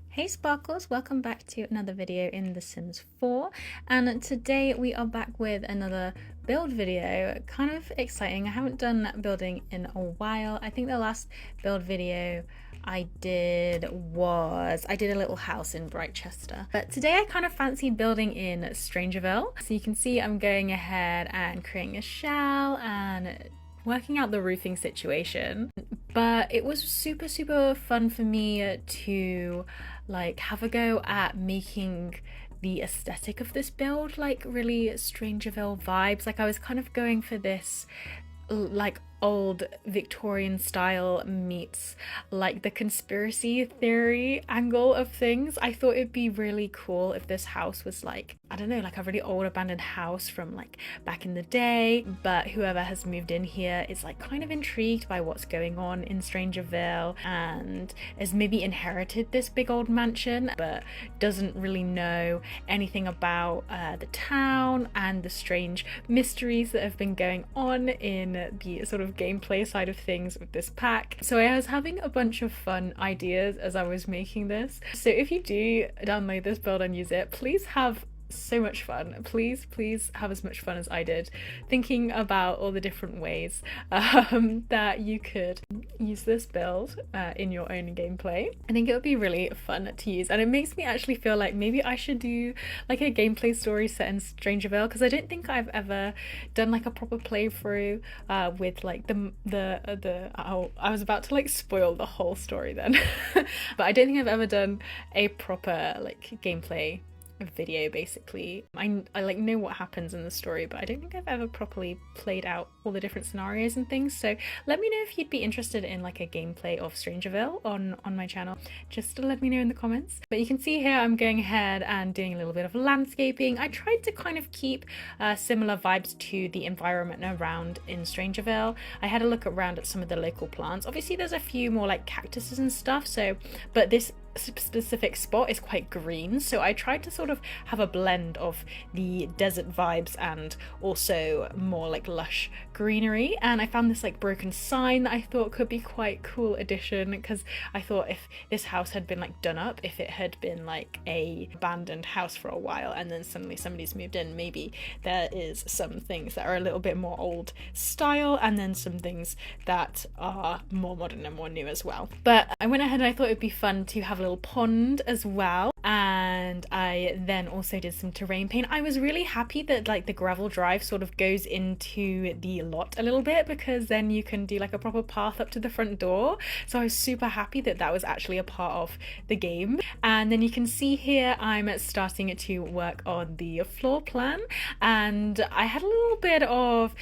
Hey Sparkles, welcome back to another video in The Sims 4, and today we are back with another build video. Kind of exciting. I haven't done building in a while. I think the last build video I did a little house in Brightchester, but today I kind of fancied building in Strangerville. So you can see I'm going ahead and creating a shell and working out the roofing situation, but it was super fun for me to like have a go at making the aesthetic of this build like really Strangerville vibes. Like I was kind of going for this like old Victorian style meets like the conspiracy theory angle of things. I thought it'd be really cool if this house was like, I don't know, like a really old abandoned house from like back in the day, but whoever has moved in here is like kind of intrigued by what's going on in Strangerville and has maybe inherited this big old mansion but doesn't really know anything about the town and the strange mysteries that have been going on in the sort of gameplay side of things with this pack. So I was having a bunch of fun ideas as I was making this. So if you do download this build and use it, please have so much fun. Please have as much fun as I did thinking about all the different ways that you could use this build in your own gameplay. I think it would be really fun to use, and it makes me actually feel like maybe I should do like a gameplay story set in Strangerville, because I don't think I've ever done like a proper playthrough with like I was about to like spoil the whole story then but I don't think I've ever done a proper like gameplay video. Basically I like know what happens in the story, but I don't think I've ever properly played out all the different scenarios and things. So let me know if you'd be interested in like a gameplay of Strangerville on my channel. Just let me know in the comments. But you can see here I'm going ahead and doing a little bit of landscaping. I tried to kind of keep similar vibes to the environment around in Strangerville. I had a look around at some of the local plants. Obviously there's a few more like cactuses and stuff, so but this specific spot is quite green, so I tried to sort of have a blend of the desert vibes and also more like lush greenery. And I found this like broken sign that I thought could be quite cool addition, because I thought if this house had been like done up, if it had been like a abandoned house for a while and then suddenly somebody's moved in, maybe there is some things that are a little bit more old style and then some things that are more modern and more new as well. But I went ahead and I thought it'd be fun to have a little pond as well, and I then also did some terrain paint. I was really happy that like the gravel drive sort of goes into the lot a little bit, because then you can do like a proper path up to the front door. So I was super happy that that was actually a part of the game. And then you can see here I'm starting to work on the floor plan, and I had a little bit of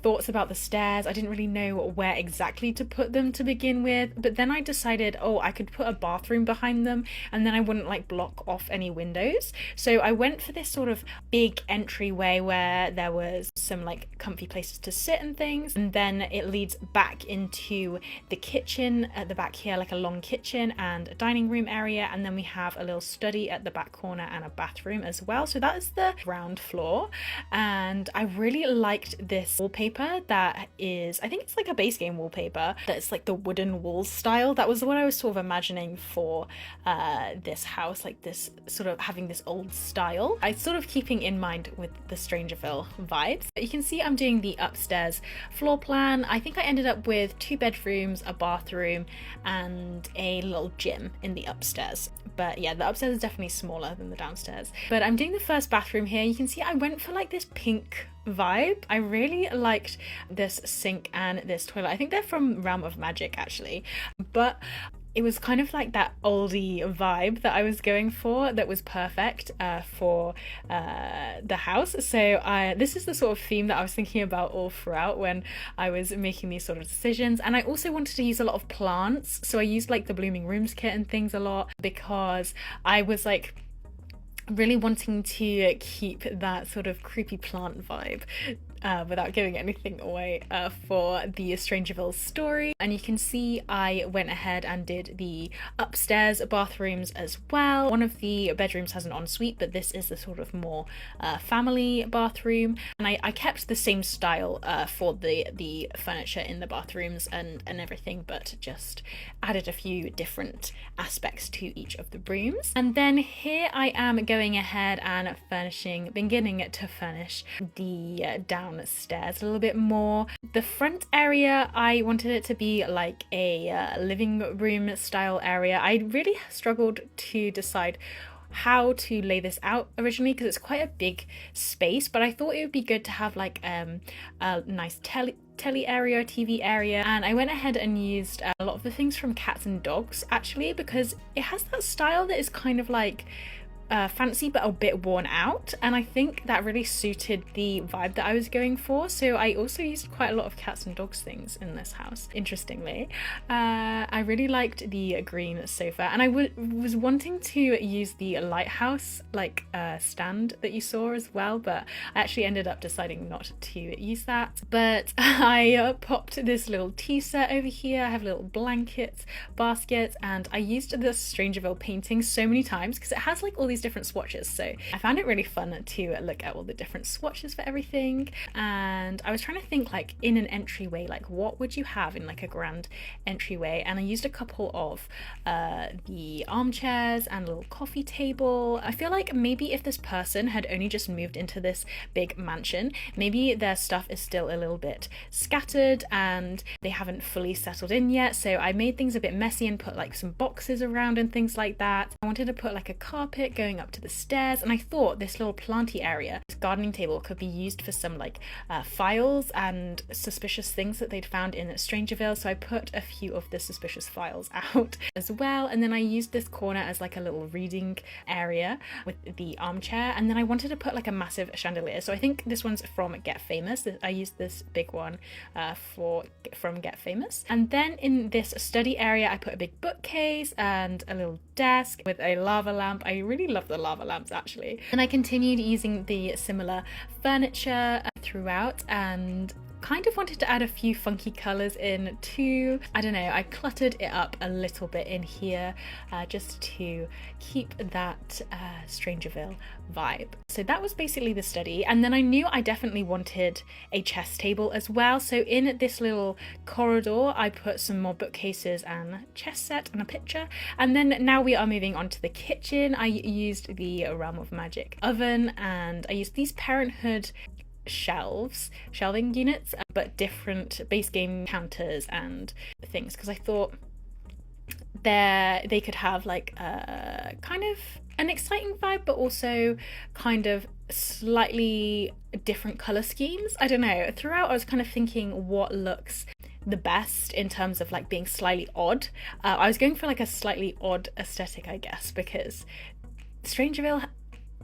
thoughts about the stairs. I didn't really know where exactly to put them to begin with, but then I decided, oh, I could put a bathroom behind them and then I wouldn't like block off any windows. So I went for this sort of big entryway where there was some like comfy places to sit and things, and then it leads back into the kitchen at the back here, like a long kitchen and a dining room area, and then we have a little study at the back corner and a bathroom as well. So that is the ground floor, and I really liked this wallpaper that is, I think it's like a base game wallpaper that's like the wooden walls style. That was what I was sort of imagining for this house, like this sort of having this old style. I sort of keeping in mind with the Strangerville vibes. You can see I'm doing the upstairs floor plan. I think I ended up with 2 bedrooms, a bathroom and a little gym in the upstairs. But yeah, the upstairs is definitely smaller than the downstairs. But I'm doing the first bathroom here. You can see I went for like this pink vibe. I really liked this sink and this toilet. I think they're from Realm of Magic actually, but it was kind of like that oldie vibe that I was going for that was perfect for the house. So this is the sort of theme that I was thinking about all throughout when I was making these sort of decisions. And I also wanted to use a lot of plants, so I used like the Blooming Rooms kit and things a lot, because I was like really wanting to keep that sort of creepy plant vibe without giving anything away for the Strangerville story. And you can see I went ahead and did the upstairs bathrooms as well. One of the bedrooms has an ensuite, but this is the sort of more family bathroom. And I kept the same style for the furniture in the bathrooms and everything, but just added a few different aspects to each of the rooms. And then here I am going ahead and beginning to furnish the downstairs a little bit more. The front area, I wanted it to be like a living room style area. I really struggled to decide how to lay this out originally because it's quite a big space, but I thought it would be good to have like a nice telly area, TV area, and I went ahead and used a lot of the things from Cats and Dogs actually, because it has that style that is kind of like fancy but a bit worn out, and I think that really suited the vibe that I was going for. So I also used quite a lot of Cats and Dogs things in this house, interestingly. I really liked the green sofa, and I was wanting to use the lighthouse like stand that you saw as well, but I actually ended up deciding not to use that. But I popped this little tea set over here. I have little blankets, baskets, and I used the Strangerville painting so many times because it has like all these different swatches, so I found it really fun to look at all the different swatches for everything. And I was trying to think like in an entryway, like what would you have in like a grand entryway, and I used a couple of the armchairs and a little coffee table. I feel like maybe if this person had only just moved into this big mansion, maybe their stuff is still a little bit scattered and they haven't fully settled in yet, so I made things a bit messy and put like some boxes around and things like that. I wanted to put like a carpet going up to the stairs, and I thought this little planty area, this gardening table, could be used for some like files and suspicious things that they'd found in Strangerville, so I put a few of the suspicious files out as well. And then I used this corner as like a little reading area with the armchair, and then I wanted to put like a massive chandelier, so I think this one's from Get Famous. I used this big one from Get Famous. And then in this study area I put a big bookcase and a little desk with a lava lamp. I really love the lava lamps actually. And I continued using the similar furniture throughout, and kind of wanted to add a few funky colours in too. I don't know, I cluttered it up a little bit in here just to keep that Strangerville vibe. So that was basically the study, and then I knew I definitely wanted a chess table as well, so in this little corridor I put some more bookcases and chess set and a picture. And then now we are moving on to the kitchen. I used the Realm of Magic oven, and I used these Parenthood shelving units, but different base game counters and things, because I thought they could have like kind of an exciting vibe, but also kind of slightly different color schemes. I don't know, throughout I was kind of thinking what looks the best in terms of like being slightly odd. I was going for like a slightly odd aesthetic, I guess, because Strangerville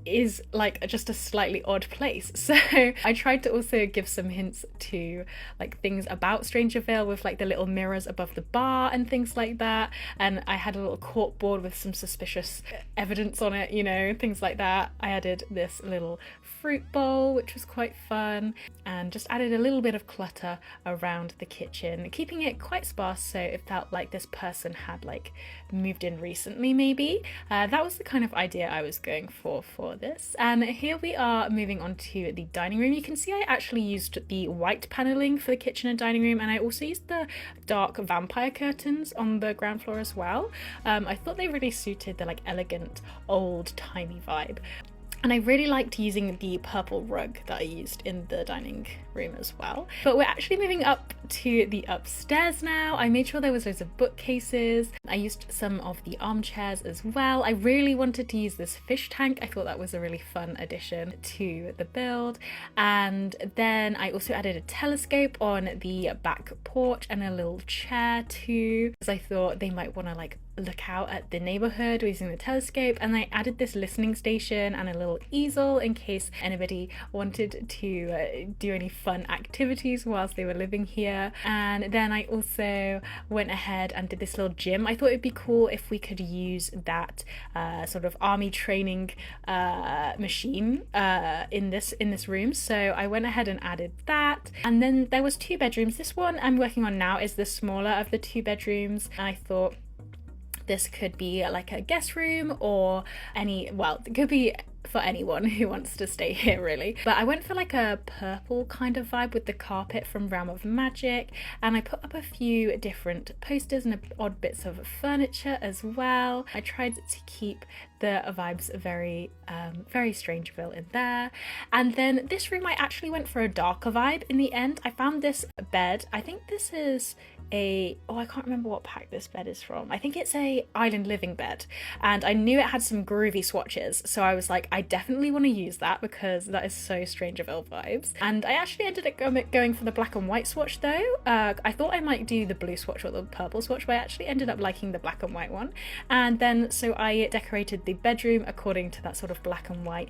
is like just a slightly odd place, so I tried to also give some hints to like things about Strangerville with like the little mirrors above the bar and things like that, and I had a little corkboard with some suspicious evidence on it, you know, things like that. I added this little fruit bowl which was quite fun, and just added a little bit of clutter around the kitchen, keeping it quite sparse so it felt like this person had like moved in recently maybe. That was the kind of idea I was going for this. And here we are moving on to the dining room. You can see I actually used the white paneling for the kitchen and dining room, and I also used the dark vampire curtains on the ground floor as well. I thought they really suited the like elegant old-timey vibe. And I really liked using the purple rug that I used in the dining room as well. But we're actually moving up to the upstairs now. I made sure there was loads of bookcases. I used some of the armchairs as well. I really wanted to use this fish tank. I thought that was a really fun addition to the build. And then I also added a telescope on the back porch and a little chair too, because I thought they might want to like look out at the neighborhood using the telescope, and I added this listening station and a little easel in case anybody wanted to do any fun activities whilst they were living here. And then I also went ahead and did this little gym. I thought it'd be cool if we could use that sort of army training machine in this room, so I went ahead and added that. And then there was 2 bedrooms. This one I'm working on now is the smaller of the 2 bedrooms. I thought this could be like a guest room or it could be for anyone who wants to stay here, really. But I went for like a purple kind of vibe with the carpet from Realm of Magic, and I put up a few different posters and odd bits of furniture as well. I tried to keep the vibes very Strangerville in there. And then this room I actually went for a darker vibe in the end. I found this bed. I think this is I can't remember what pack this bed is from. I think it's a island living bed, and I knew it had some groovy swatches, so I was like, I definitely want to use that because that is so Strangerville vibes. And I actually ended up going for the black and white swatch though. I thought I might do the blue swatch or the purple swatch, but I actually ended up liking the black and white one. And then so I decorated the bedroom according to that sort of black and white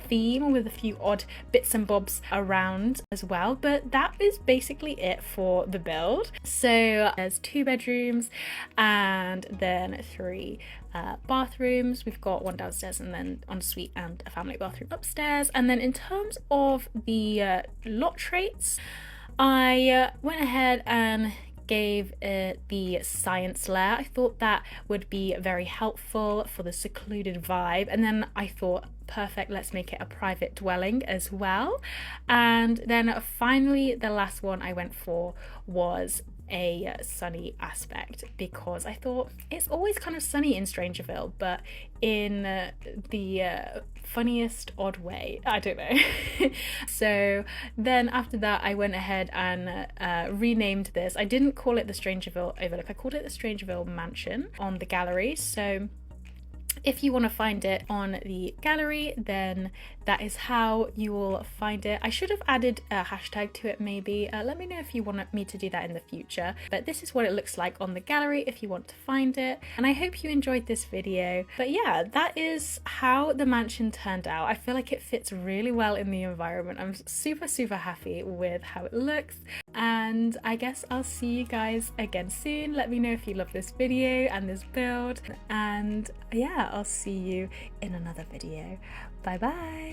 theme with a few odd bits and bobs around as well. But that is basically it for the build. So there's 2 bedrooms and then 3 bathrooms. We've got one downstairs and then ensuite and a family bathroom upstairs. And then in terms of the lot traits, I went ahead and gave it the science layer. I thought that would be very helpful for the secluded vibe, and then I thought, perfect, let's make it a private dwelling as well. And then finally the last one I went for was a sunny aspect, because I thought it's always kind of sunny in Strangerville, but in the funniest odd way, I don't know. So then after that I went ahead and renamed this. I didn't call it the Strangerville Overlook, I called it the Strangerville Mansion on the gallery. So if you want to find it on the gallery, then that is how you will find it. I should have added a hashtag to it maybe. Let me know if you want me to do that in the future. But this is what it looks like on the gallery if you want to find it. And I hope you enjoyed this video. But yeah, that is how the mansion turned out. I feel like it fits really well in the environment. I'm super happy with how it looks. And I guess I'll see you guys again soon. Let me know if you love this video and this build. And yeah, I'll see you in another video. Bye bye.